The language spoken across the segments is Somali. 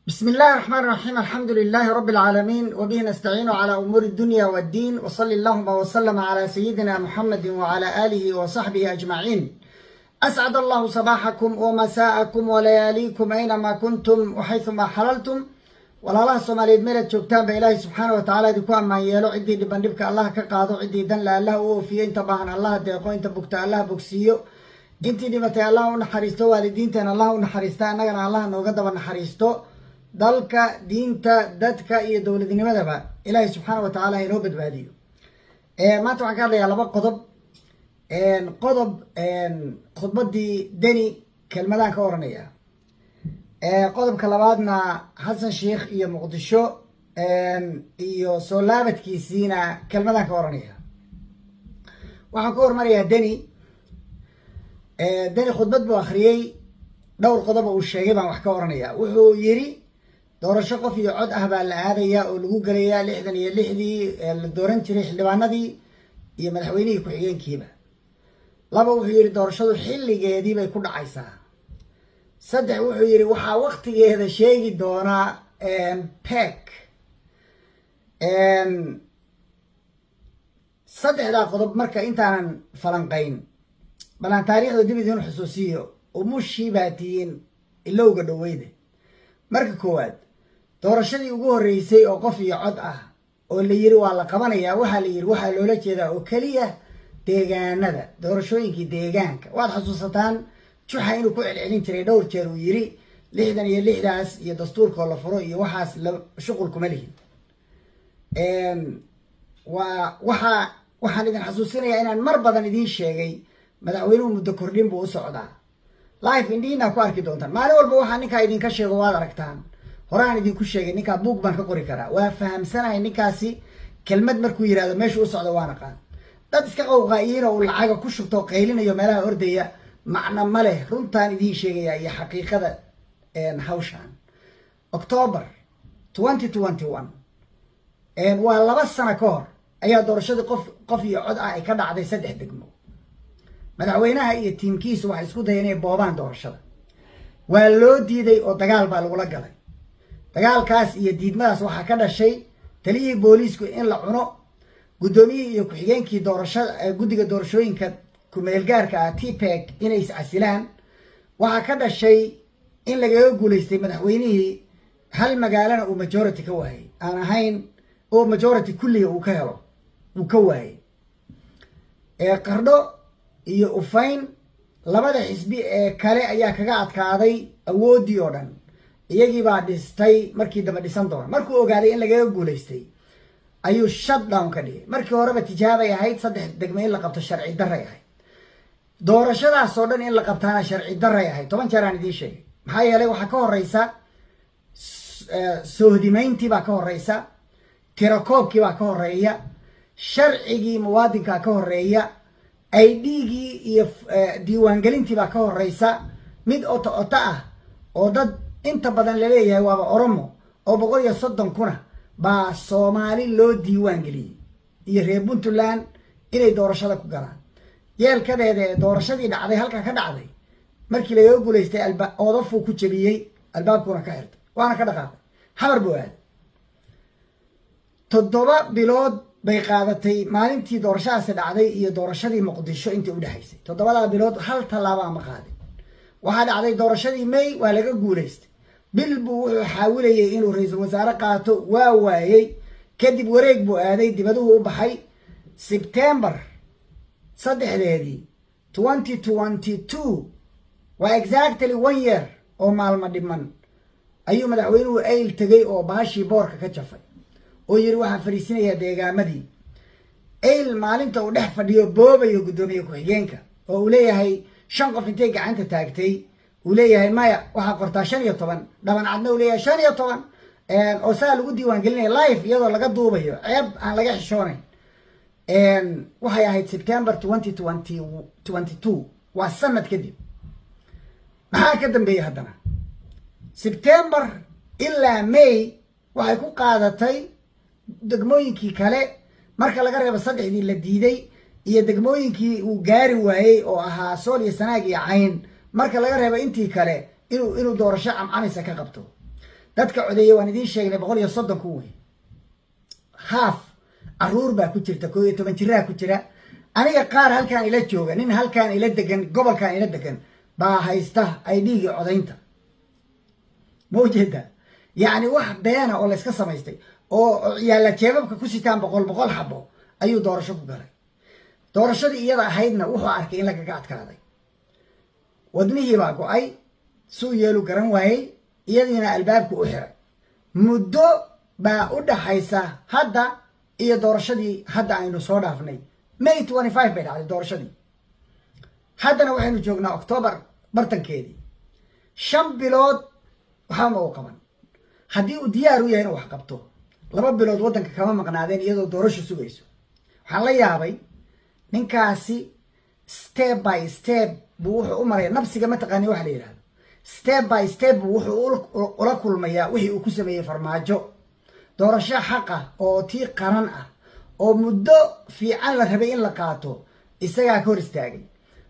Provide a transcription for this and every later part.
بسم الله الرحمن الرحيم. الحمد لله رب العالمين، وبه نستعين على أمور الدنيا والدين، وصلى اللهم وسلم على سيدنا محمد وعلى آله وصحبه أجمعين. أسعد الله صباحكم ومساءكم ولياليكم أينما كنتم وحيثما حللتم. ولا الله سوماليد ميلاد joogtaan ba ilaahay subxaana wa tacaala idinku ammaan yeelo. ciddii dhibandhibka allah ka qaado, ciddii dan la allah u oofiyo, inta baahan allah deeqo, inta bugta allah bogsiiyo, intii dhimatay allah u naxariisto, waalidiinteena allah u naxariista, annagana allah nooga daba naxariisto. dalka, diinta, dadka iyo dowladnimadaba ilaahay subxaana wa tacaala inoo badbaadiyo. maanta waxaan ka hadlayaa laba qodob. khudbadii deni kelmadaan ka oranaya. qodobka labaadna xasan sheikh iyo muqdisho iyo soo laabadkiisiina kelmadaan ka oranaya. waxaan ku hormarayaa deni khudbad buu akhriyey, dhowr qodob uu sheegay baan wax ka oranaya. wuxuu yiri doorasho qof iyo cod ah baa la aadayaa oo lagu galayaa 66dii la dooran jiray xildhibaanadii iyo madaxweynihii ku-xigeenkiiba. laba, wuxuu yiri doorashadu xilligeedii bay ku dhacaysaa. saddex, wuxuu yiri waxaa waqtigeeda sheegi doonaa pek. saddexdaa qodob marka intaanan falanqayn balaan taariikhda dib idiin xusuusiyo. umushii baa tihiin ilowga dhoweyda. marka koowaad, doorashadii ugu horreysay oo qof iyo cod ah oo la yiri waa la qabanayaa, waxaa la yiri waxaa loola jeedaa oo keliya deegaanada, doorashooyinkii deegaanka. waad xasuusataan juxa inuu ku celcelin jiray dhowr jeer, uu yiri 66daas iyo dastuurkoo la furo iyo waxaas shuqul kuma lihin. waxaan idin xasuusinayaa inaan mar badan idiin sheegay madaxweynuhu muddo kordhin buu u socdaa. life indhiina ku arki doontaan. maalin walba waxaa ninkaa idinka sheego waad aragtaan. horaan idinku sheegay ninkaa buug baan ka qori karaa. waa fahamsanahay ninkaasi kelmad markuu yirahdo meeshu u socdo waan aqaan. dad iska qowqaa'iyiin oo uu lacaga ku shubto qaylinayo meelaha ordaya macna ma leh. runtaan idiin sheegaya iyo xaqiiqada hawshaan. October 2021 waa 2 sano ka hor ayaa doorashadii qof iyo cod ah ay ka dhacday 3 degmo. madaxweynaha iyo tiimkiisu waxay isku dayeen inay boobaan doorashada. waa loo diiday oo dagaal baa lagula galay. dagaalkaas iyo diidmadaas waxaa ka dhashay taliyihii booliisku in la cuno, guddoomiyihii iyo ku-xigeenkii doorashada guddiga doorashooyinka ku-meelgaarka ah TPEC inay is-casilaan. waxaa ka dhashay in lagaga guulaystay madaxweynihii hal magaalana uu majority ka waayay, aan ahayn oo majority kulliga uu ka helo uu ka waayay. qardho iyo ufayn, labada xisbi ee kale ayaa kaga adkaaday awooddii oo dhan. iyagii baa dhistay markii dambe dhisan doona. markuu ogaaday in lagaga guulaystay ayuu shutdown ka dhigay. markii horeba tijaabay ahayd, 3 degmo in la qabto sharci darray ahayd. doorashadaas oo dhan in la qabtaana sharci darray ahayd. 10 jeer aan idiin sheegay. maxaa yeelay waxaa ka horeysa sohdimayntii baa ka horeysa, tirakoobkii baa ka horeeya, sharcigii muwaadinkaa ka horeeya, idgii iyo diiwaangelintii baa ka horeysa. mid oto ah oo dad inta badan laleeyahay waaba oromo oo 130 kuna baa soomaali loo diiwaan geliyey iyo reer puntland inay doorashada ku galaan. yeelkadeeda ee doorashadii dhacday halkaa ka dhacday markii lagaga guulaystay oodafuu ku jabiyey, albaabkuna ka xirtay, waana ka dhaqaaqay. xamar buu aaday. 7 bilood bay qaadatay maalintii doorashadaasi dhacday iyo doorashadii muqdisho intii u dhexaysay. 7 bilood hal tallaabo ama qaadin. waxaa dhacday doorashadii May, waa laga guulaystay. bil buu wuxuu xaawilayay inuu ra'iisul wasaare qaato, waa waayay. kadib wareeg buu aaday, dibaduhu u baxay. September 3 2022 waa exactly 1 year oo maalmo dhiman ayuu madaxweynuhu ayl tegay oo baashii boorka ka jafay oo yiri waxaan fariisinayaa deegaamadii. ayl maalinta uu dhex fadhiyo boobayo guddoomiye ku-xigeenka oo uu leeyahay 5 qof intay gacanta taagtay, uu leeyahay maya waxaa qortaa 15, dhaban cadna uu leeyahay 15 oo saa lagu diiwaan gelinaya live iyadoo laga duubayo, ceeb aan laga xishoonayn. waxay ahayd September 2022, waa sanad kadib. maxaa ka dambeeyay haddana? September ilaa May waxay ku qaadatay degmooyinkii kale marka laga reebo 3dii la diiday iyo degmooyinkii uu gaari waayey oo ahaa Sool iyo Sanaag iyo Cayn. marka laga reebo intii kale inuu doorasho camcanaysa ka qabto. dadka codeeye waan idiin sheegnay 130 ku wey haaf caruur baa ku jirta 12 jiraa ku jira aniga qaar halkaan ila jooga nin halkaan ila degan gobolkaan ila degan baa haysta ay dhigi codaynta mawjeeda yani wax beena oo la iska samaystay oo yaala jeebabka ku sitaan 100 xabo ayuu doorasho ku galay doorashadii iyada ahaydna wuxuu arkay in laga adkaaday wadnihii baa go'ay suu yeelu garan waayay iyadiina albaabku u xiray muddo baa u dhaxaysa hadda iyo doorashadii hadda aynu soo dhaafnay May 25 bay dhacday doorashadii haddana waxaynu joognaa October bartankeedii 5 bilood waxaa ma u qaban haddii uu diyaar u yahay inuu wax qabto 2 bilood waddanka kama maqnaadeen iyadoo doorasho sugayso waxaan la yaabay ninkaasi step by step buu wuxuu u maray nabsiga ma taqaani wax la yiraahdo step by step buu wuxuu ula kulmayaa wixii uu ku sameeyay farmaajo doorasho xaq ah oo tii qaran ah oo muddo fiican la rabay in la qaato isagaa ka hor istaagay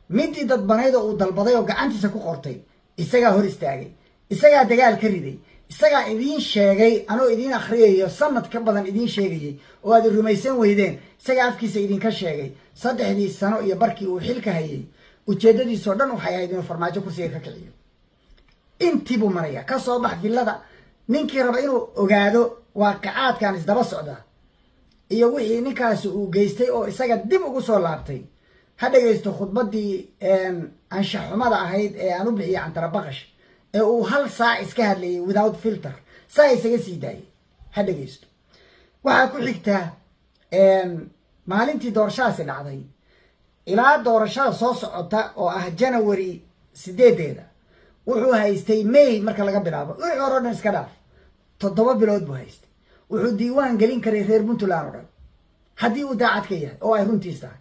midii dad banayda uu dalbaday oo gacantiisa ku qortay isagaa hor istaagay isagaa dagaal ka riday isagaa idiin sheegay anoo idiin akhriyayo sanad ka badan idiin sheegayay oo aad rumaysan weydeen isagaa afkiisa idinka sheegay 3 sano iyo barkii uu xilka hayay ujeedadiisoo dhan waxay ahayd inuu farmaajo kursiga ka kiciyo intii buu maraya ka soo bax villada ninkii raba inuu ogaado waaqacaadkan isdaba socda iyo wixii ninkaasi uu geystay oo isaga dib ugu soo laabtay ha dhageysto khudbadii anshax xumada ahayd ee aan u bixiyay Cantara Baqash ee uu hal saac iska hadlayay without filter saa isaga sii daayay ha dhageysto waxaa ku xigta maalintii doorashadaasi dhacday ilaa doorashada soo socota oo ah January 8 wuxuu haystay May marka laga bilaabo wixii hore dhan iska dhaaf 7 bilood buu haystay wuxuu diiwaan gelin karay reer Puntland oo dhan haddii uu daacad ka yahay oo ay runtiis tahay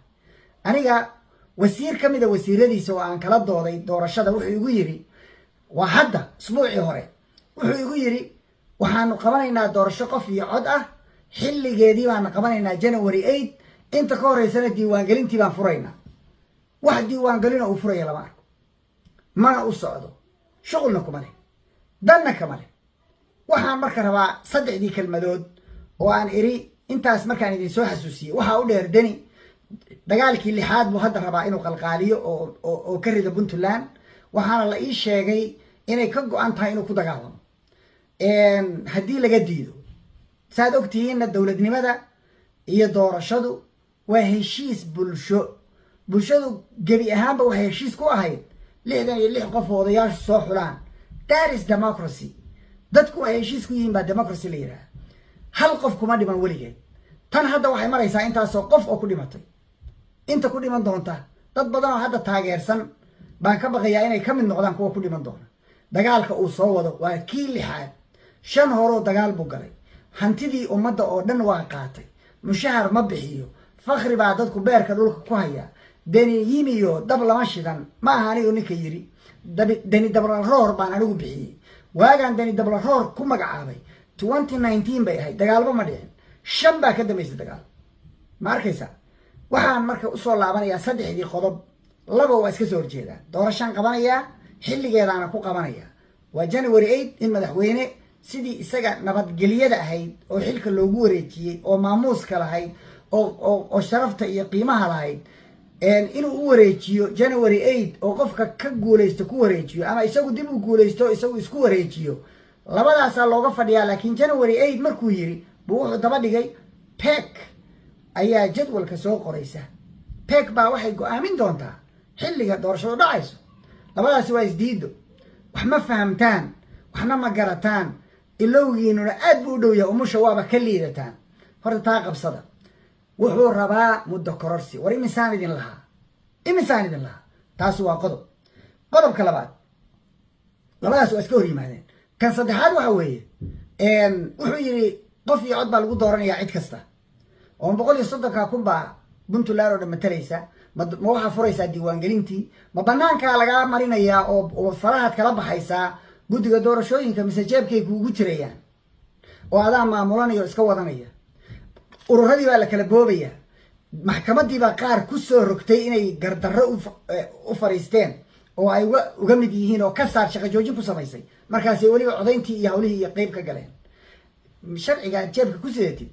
aniga wasiir ka mid ah wasiiradiisa oo aan kala dooday doorashada wuxuu igu yiri waa hadda usbuucii hore wuxuu igu yiri waxaanu qabanaynaa doorasho qof iyo cod ah xilligeedii baan qabanaynaa January 8 inta ka horeysana diiwaan gelintii baan furaynaa wax diiwaan gelin oo furaya lama arko mana u socdo shaqulna kuma leh danna kama leh waxaan marka rabaa 3 kelmadood oo aan iri intaas markaan idin soo xasuusiyay waxa u dheer dani dagaalkii lixaad buu hadda rabaa inuu qalqaaliyo oo ka rido Puntland waxaana la ii sheegay inay ka go'an tahay inuu ku dagaalamo haddii laga diido saad ogtihiinna dowladnimada iyo doorashadu waa heshiis bulshadu gebi ahaanba waxay heshiis ku ahayd 66 qof oo odayaashu soo xulaan that is democracy dadku waxay heshiis ku yihiin baa democracy la yiraahdo hal qof kuma dhiman weligeed tan hadda waxay maraysaa intaasoo qof oo ku dhimatay inta ku dhiman doonta dad badan oo hadda taageersan baan ka baqayaa inay ka mid noqdaan kuwa ku dhiman doona dagaalka uu soo wado waa kii lixaad 5 horoo dagaal buu galay hantidii ummadda oo dhan waa qaatay mushahar ma bixiyo fakhri baa dadku beerka dhulka ku haya deni yimiyo dab lama shidan ma aha anigu ninka yiri deni dabla roor baan anigu bixiyay waagaan deni dabla roor ku magacaabay 2019 bay ahayd dagaalba ma dhicin 5 baa ka dambeysay dagaal ma arkaysaa waxaan marka u soo laabanayaa 3 qodob laba waa iska soo horjeedaan doorashaan qabanayaa xilligeedaana ku qabanayaa waa January 8 in madaxweyne sidii isaga nabadgelyada ahayd oo xilka loogu wareejiyay oo maamuuska lahayd oo sharafta iyo qiimaha lahayd inuu u wareejiyo January 8 oo qofka ka guuleysto ku wareejiyo ama isagu dib u guuleysto isagu isku wareejiyo labadaas looga fadhiyaa laakiin January 8 markuu yiri buu wuxuu daba dhigay PEC ayaa jadwalka soo qoraysa PEC baa waxay go'aamin doontaa xilliga doorashada dhacayso labadaas waa isdiido wax ma fahamtaan waxna ma garataan ilowgiinuna aad buu u dhow yahay umusha waaba ka liidataan horta taa qabsada wuxuu rabaa muddo kororsi war imisaan idin lahaa taas waa qodobka labaad labadaas waa iska hor yimaadeen kan saddexaad waxa weeye wuxuu yiri qof iyo cod baa lagu dooranayaa cid kasta oo 130 kun baa Puntland oo dhamataraysa ma waxa furaysaa diiwaangelintii ma banaanka laga marinayaa oo farahaad kala baxaysaa guddiga doorashooyinka mise jeebkay kuugu jirayaan oo adaa maamulanayo iska wadanaya ururadii baa la kala boobaya maxkamadii baa qaar ku soo rogtay inay gardarro u fariisteen oo ay uga mid yihiin oo ka saar shaqo joojin ku samaysay markaasay weliba codayntii iyo hawlihii iyo qeyb ka galeen sharciga aad jeebka ku sidatid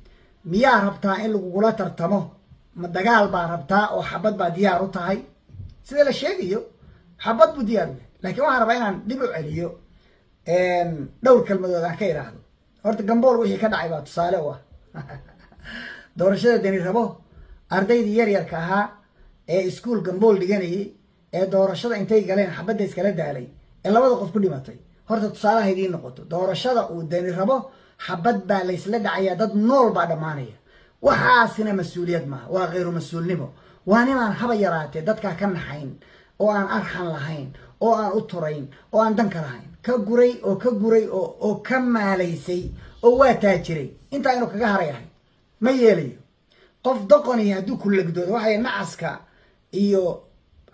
miyaa rabtaa in lagugula tartamo ma dagaal baa rabtaa oo xabad baa diyaar u tahay sida la sheegayo xabad buu diyaar u yahay laakiin waxaan rabaa inaan dib u celiyo dhowr kalmadood aan ka iraahdo horta gambool wixii ka dhacay baa tusaale u ah doorashada deni rabo ardaydii yaryarka ahaa ee iskuul gambool dhiganayay ee doorashada intay galeen xabadda iskala daalay ee labada qof ku dhimatay horta tusaalaha idiin noqoto doorashada uu deni rabo xabad baa laysla dhacayaa dad nool baa dhammaanaya waxaasina mas-uuliyad maaha waa khayru mas-uulnimo waa ninaan haba yaraatee dadkaa ka naxayn oo aan arxan lahayn oo aan u turayn oo aan danka lahayn ka guray oo ka maalaysay oo waa taajiray intaa inuu kaga haray ahay ma yeelayo qof doqoni hadduu ku legdoodo waxay nacaska iyo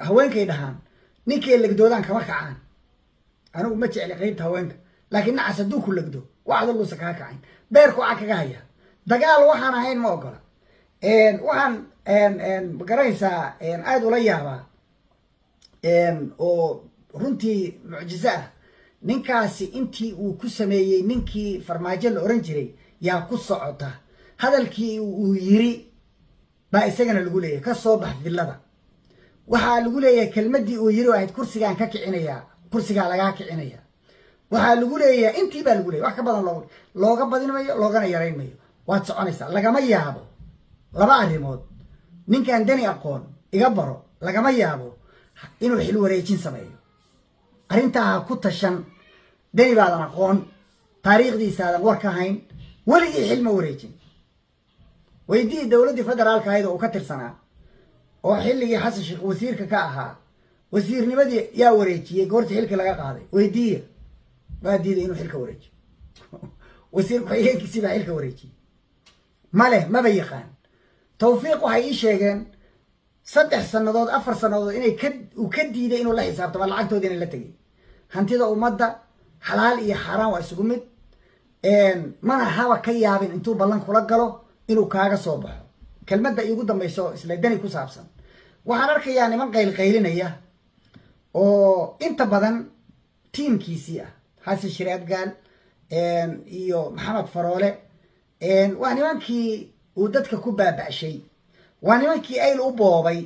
haweenkay dhahaan ninkay legdoodaan kama kacaan anigu ma jecli qaybta haweenka laakiin nacas hadduu ku legdo waxda luusa kaga kacayn beerku waa kaga haya dagaal waxaan ahayn ma ogola waxaan magaranaysaa aada ula yaabaa oo runtii mucjizo ah ninkaasi intii uu ku sameeyey ninkii farmaajo la oran jiray yaa ku socota hadalkii uu yiri baa isagana lagu leeyahay ka soo bax villada waxaa lagu leeyahay kelmadii uu yiri ahayd kursigaan ka kicinayaa kursigaa lagaa kicinaya waxaa lagu leeyahay intii baa lagu leeyahay wax ka badan looga badin mayo loogana yarayn mayo waad soconaysaa lagama yaabo laba arrimood ninkaan dani aqoon iga baro lagama yaabo inuu xil wareejin sameeyo arrintaa ku tashan dani baadan aqoon taariikhdiisaadan war ka hayn weligii xil ma wareejin weydii dowladdii federaalka ahayd oo uu ka tirsanaa oo xilligii xasan sheekh wasiirka ka ahaa wasiirnimadii yaa wareejiyey goortii xilka laga qaaday weydiiya waa diiday inuu xilka wareejiyo wasiir ku-xigeenkiisii baa xilka wareejiyey maleh maba yaqaan tawfiiq waxay ii sheegeen 3 sannadood 4 sannadood inay uu ka diiday inuu la xisaabtamo lacagtoodii inay la tegay hantida ummadda xalaal iyo xaaraan waa isugu mid mana haba ka yaabin intuu ballan kula galo inuu kaaga soo baxo kelmadda iigu dambayso isla dani ku saabsan waxaan arkayaa niman qaylqaylinaya oo inta badan tiimkiisii ah xasan shiraad gaal iyo maxamed faroole waa nimankii uu dadka ku baaba'shay waa nimankii ayl u boobay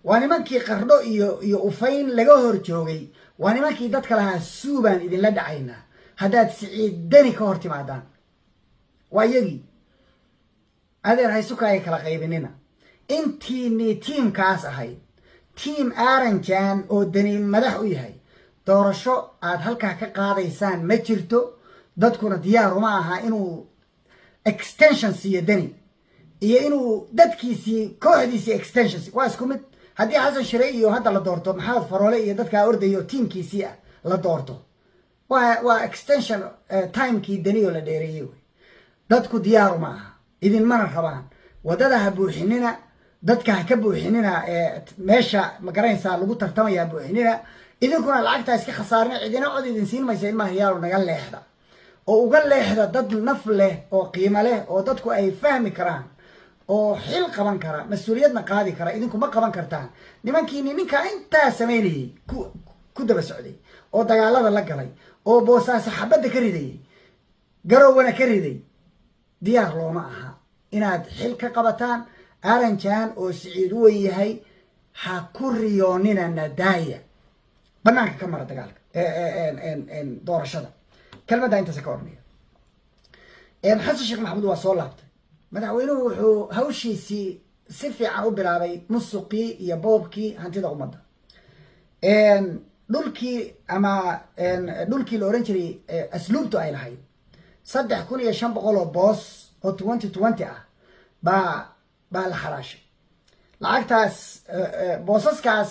waa nimankii qardho iyo ufayn laga hor joogay waa nimankii dadka lahaa suubaan idinla dhacaynaa haddaad siciid dani ka hor timaadaan waa iyagii adeer haysukaaya kala qaybinina intiinii tiimkaas ahayd tiim aaranjan oo dani madax u yahay doorasho aad halkaa ka qaadaysaan ma jirto dadkuna diyaaruma aha inuu extension siiyo dani iyo inuu dadkiisii kooxdiisii extension waa isku mid haddii xasan shire iyo hadda la doorto maxamed faroole iyo dadkaa ordayo tiimkiisii ah la doorto waa extension timekii dani oo la dheereeyey wey dadku diyaaruma aha idinmana rabaan waddada ha buuxinina dadka ha ka buuxinina meesha magaranaysaa lagu tartamaya buuxinina idinkuna lacagtaa iska khasaarina cidina cod idin siin maysa ilmaha yaalo naga leexda oo uga leexda dad naf leh oo qiimo leh oo dadku ay fahmi karaan oo xil qaban kara mas-uuliyadna qaadi kara idinku ma qaban kartaan nimankiini ninkaa intaa samaynayay ku daba socday oo dagaalada la galay oo boosaaso xabadda ka ridayay garowwana ka riday diyaar looma aha inaad xil ka qabataan aaranjan oo siciid u wen yahay ha ku riyoonina nadaaya banaanka ka mara dagaalka doorashada kelmadda intaasa ka oranaya xasan sheekh maxamuud waa soo laabtay madaxweynuhu wuxuu hawshiisii si fiican u bilaabay musuqii iyo boobkii hantida ummadda dhulkii la oran jiray asluubtu ay lahayd 3,500 oo boos oo 2020 ah baa la xaraashay lacagtaas boosaskaas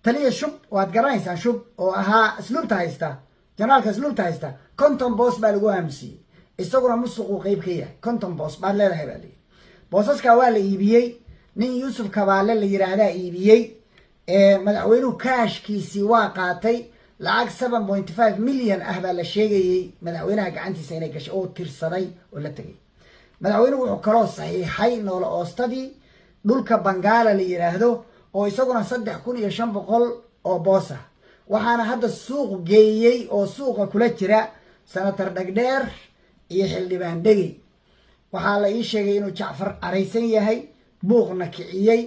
taliya shub waad garanaysaan shub oo ahaa asluubta haysta janaalka asluubta haysta 50 boos baa lagu aamusiyey isaguna musuquu qeyb ka yahay 50 boos baad leedahay baa leeyahy boosaskaa waa la iibiyey nin yuusuf kabaale la yiraahdaa iibiyey madaxweynuhu kaashkiisii waa qaatay lacag 7.5 milyan ah baa la sheegayey madaxweynaha gacantiisa inay gashay oo tirsaday oo la tegay madaxweynuhu wuxuu kaloo saxiixay noola oostadii dhulka bangaala la yiraahdo oo isaguna 3,500 oo boos ah waxaana hadda suuq geeyey oo suuqa kula jira senator dhagdheer iyo xildhibaan dhegi waxaa la ii sheegay inuu jacfar caraysan yahay buuqna kiciyey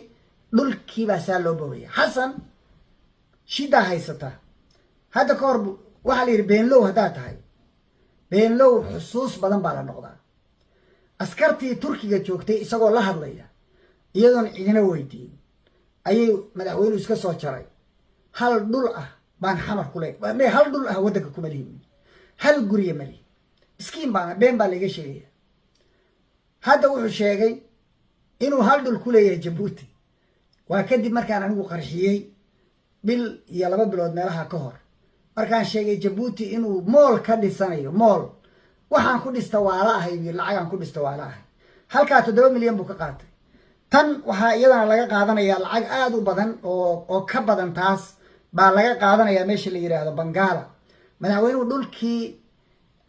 dhulkiibaa saa loo bogaya xasan shidaa haysata hadda ka hor waxaa la yidhi beenlow haddaad tahay beenlow xusuus badan baa la noqdaa askartii turkiga joogtay isagoo la hadlaya iyadoon cidina weydiin ayay madaxweynuhu iska soo jaray hal dhul ah baan xamar ku leeyahay hal dhul ah waddanka kuma lihin hal guriya ma lihin iskiin baana been baa laiga sheegaya hadda wuxuu sheegay inuu hal dhul ku leeyahay jabuuti waa kadib markaan anigu qarxiyey bil iyo 2 bilood meelaha ka hor markaan sheegay jabuuti inuu mool ka dhisanayo mool waxaan ku dhista waala ahay lacagaan ku dhista waala ahay halkaa 7 milyan buu ka qaatay tan waxaa iyadana laga qaadanayaa lacag aad u badan oo ka badan taas baa laga qaadanayaa meesha la yiraahdo Bangala madaxweynuhu dhulkii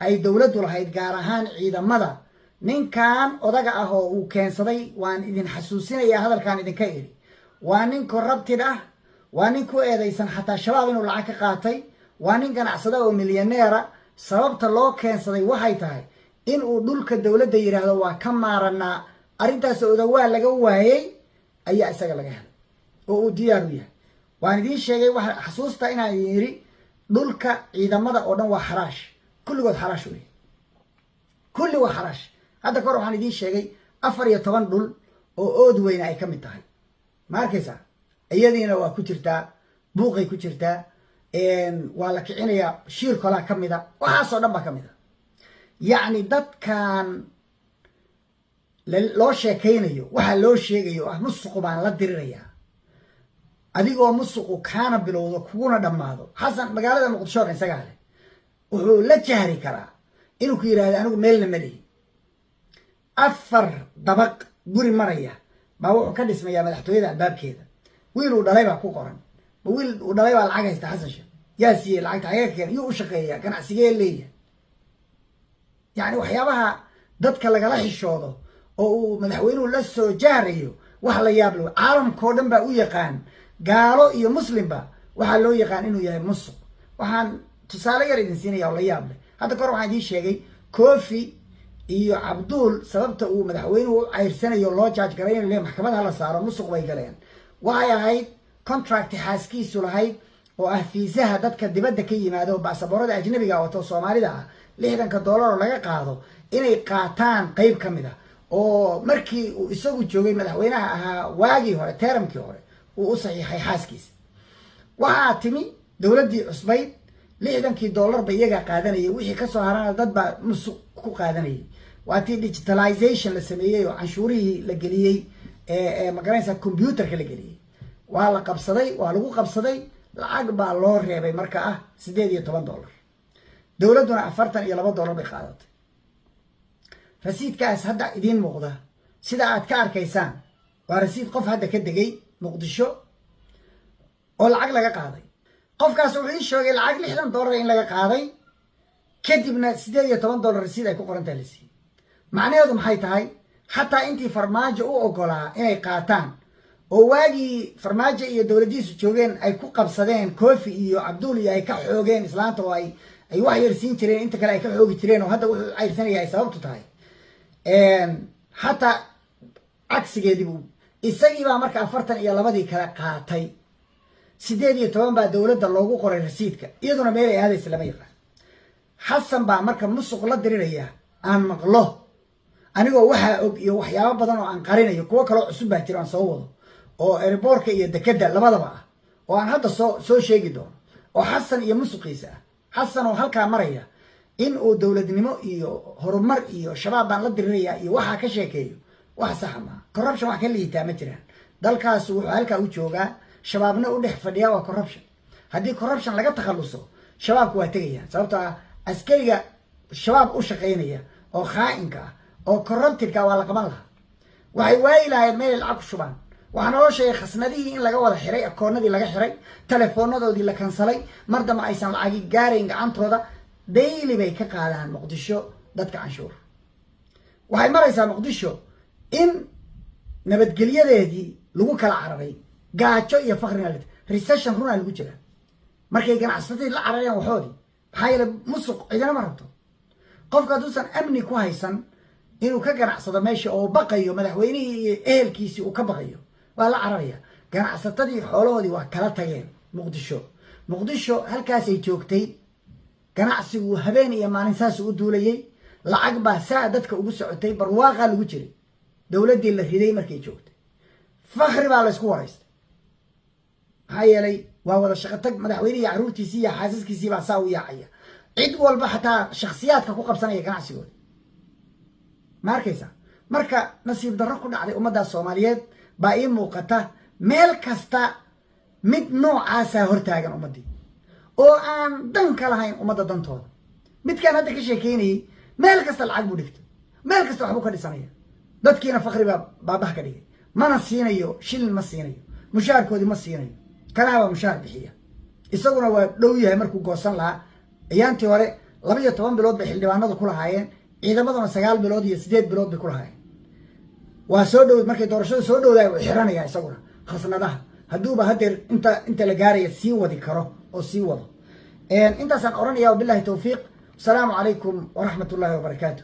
ay dawladdu lahayd gaar ahaan ciidamada ninkan odaga ah oo uu keensaday waan idin xasuusinayaa hadalkan idinka iri waa nin corrupted ah waa nin ku eedaysan xataa shabaab inuu lacag ka qaatay waa nin ganacsada oo milyaneera sababta loo keensaday waxay tahay in uu dhulka dawladda yiraahdo waa ka maaranaa arrintaas odawaa laga waayay ayaa isaga laga helay oo uu diyaar u yahay waan idin sheegay waxa xasuusta inaan yiri dhulka ciidamada oo dhan waa xaraash kulligood xaraash weey kulli waa xaraash hadda kor waxaan idin sheegay 14 dhul oo ood weyn ay ka mid tahay ma arkaysa iyadiina waa ku jirtaa buuqay ku jirtaa waa la kicinayaa shiir kala ka mid ah waxaasoo dhan baa ka mid ah yacni dadkan loo sheekaynayo waxa loo sheegayo ah musuqu baan la dirirayaa adigoo musuqu kaana bilowdo kuguna dhammaado xasan magaalada muqdisho isaga leh wuxuu la jahri karaa inuu ku yiraahdo anigu meelna ma lihi 4 dabaq guri maraya baa wuxuu ka dhismayaa madaxtooyada albaabkeeda wiil uu dhalay baa ku qoran wiil uu dhalay baa lacag haysta xasan sheekh yaa siiyey lacagta ayaga keen iyo u shaqeeyaa ganacsigee leeyahay yacni waxyaabaha dadka lagala xishoodo oo uu madaxweynuhu la soo jaarayo wax la yaab leh caalamkoo dhan baa u yaqaan gaalo iyo muslimba waxaa loo yaqaan inuu yahay musuq waxaan tusaale yar idin siinaya oo la yaab leh hadda kahor waxaan idiin sheegay Kofi iyo Abdul sababta uu madaxweynuhu u cayrsanayo loo jaaj garaynayo le maxkamada la saaro musuq way galeen waxay ahayd contract xaaskiisu lahayd oo ah fiisaha dadka dibadda ka yimaado baasaboorada ajnabiga wato Soomaalida ah $60 laga qaado inay qaataan qayb ka mid ah oo markii uu isagu joogay madaxweynaha ahaa waagii hore teramkii hore uu u saxiixay xaaskiisa waxaa timi dawladdii cusbayd $60 ba iyaga qaadanayay wixii ka soo harana dad baa musuq ku qaadanayay waatii digitalization la sameeyay oo canshuurihii la geliyey magaranaysa computerka la geliyey waa la qabsaday waa lagu qabsaday lacag baa loo reebay marka ah $18 dawladduna $42 bay qaadatay rasiidkaas hadda idiin muuqda sida aad ka arkaysaan waa rasiid qof hadda ka degay muqdisho oo lacag laga qaaday qofkaas wuxuu ii sheegay lacag $60 in laga qaaday kadibna $18 rasiid ay ku qorantahay la siiyey macnaheedu maxay tahay xataa intii farmaajo u ogolaa inay qaataan oo waagii farmaajo iyo dawladdiisu joogeen ay ku qabsadeen Kofi iyo Abdul iyo ay ka xoogeen islaanta oo ay wax yar siin jireen inta kale ay ka xoogi jireen oo hadda wuxuu cayrsanayaa sababtu tahay حتى عكس جديبو إسقي بقى مركب فرتن إلى لبدي كلا قاتي سيدي توان بقى دولة اللوجو قرر رسيدك يدنا ميري هذا السلامية حسن بقى مركب نص قلت دريرية عن مقله أنا جو وحيا بدن عن قرينة يكوا كلا سبعة تيران صوّده أو إربورك يدكده لبدا بقى وعن هذا سو شيء جدا وحسن يمسك قيسة حسن وهالك مريا إن دولة نمو هرمر شباب بان لدرية وحا كشيكيو وحا صحما كوربشن وحا كان لي تامتران دالكاس وحالكا وجوغا شبابنا ودخ فديا وكوربشن هدي كوربشن لغا تخلصو شبابك waa tagayaan sababta askariga shabaab u shaqeynaya oo khaainka oo corruptedka waa la qaban lahaa waxay waayilaahay meel lacag shubaan waxaan oo sheegay khasnadii in laga wada xiray akoonadii laga xiray telefoonnadoodii la kansalay mardama aysan lacag gaarayn gacantooda daily bay ka qaadaan muqdisho dadka canshuur waxay maraysaa muqdisho in nabadgelyadeedii lagu kala cararay gaajo iyo faqrina recession runa lagu jira markay ganacsatada la carareen waxoodii maxaa yeelay musuq cidina ma rabto qofka haduusan amni ku haysan inuu ka ganacsado meesha oo baqayo madaxweynihii iyo ehelkiisii uu ka baqayo waa la cararaya. ganacsatadii xoolahoodii waa kala tageen muqdisho halkaasay joogtay, ganacsigu habeen iyo maalin saas u duulayay, lacag baa saa dadka ugu socotay, barwaaqa lagu jiray. dowladdii la riday markay joogtay fakhri baa la isku waraystay, maxaa yeelay waa wada shaqo tag. madaxweynihii caruurtiisii iyo xaasaskiisii baa saa u yaacaya, cid walba xataa shakhsiyaadka ku qabsanaya ganacsigooda, ma arkaysaa? marka nasiib darro ku dhacday ummadda Soomaaliyeed baa ii muuqata. meel kasta mid noocaasa hortaagan ummaddii oo aan dan ka lahayn ummadda dantooda. midkaan hadda ka sheekeynayay meel kasta lacag buu dhigtay, meel kasta waxbuu ka dhisanaya, dadkiina fakri baa baabah ka dhigay. mana siinayo shilin, ma siinayo mushaharkoodii, ma siinayo. kanaha waa mushahar bixiya, isaguna waa dhow yahay markuu goosan lahaa. ayaantii hore 12 bilood bay xildhibaanadu ku lahaayeen, ciidamaduna 9 bilood iyo 8 bilood bay ku lahaayeen. waa soo dhow markay doorashada soo dhowdaay uu xiranaya isaguna khasnadaha, hadduuba hadeer inta la gaaraya sii wadi karo oo sii wado. intaasaan oranaya. wabillahi tawfiiq. asalaamu calaykum waraxmat ullahi wabarakaatu.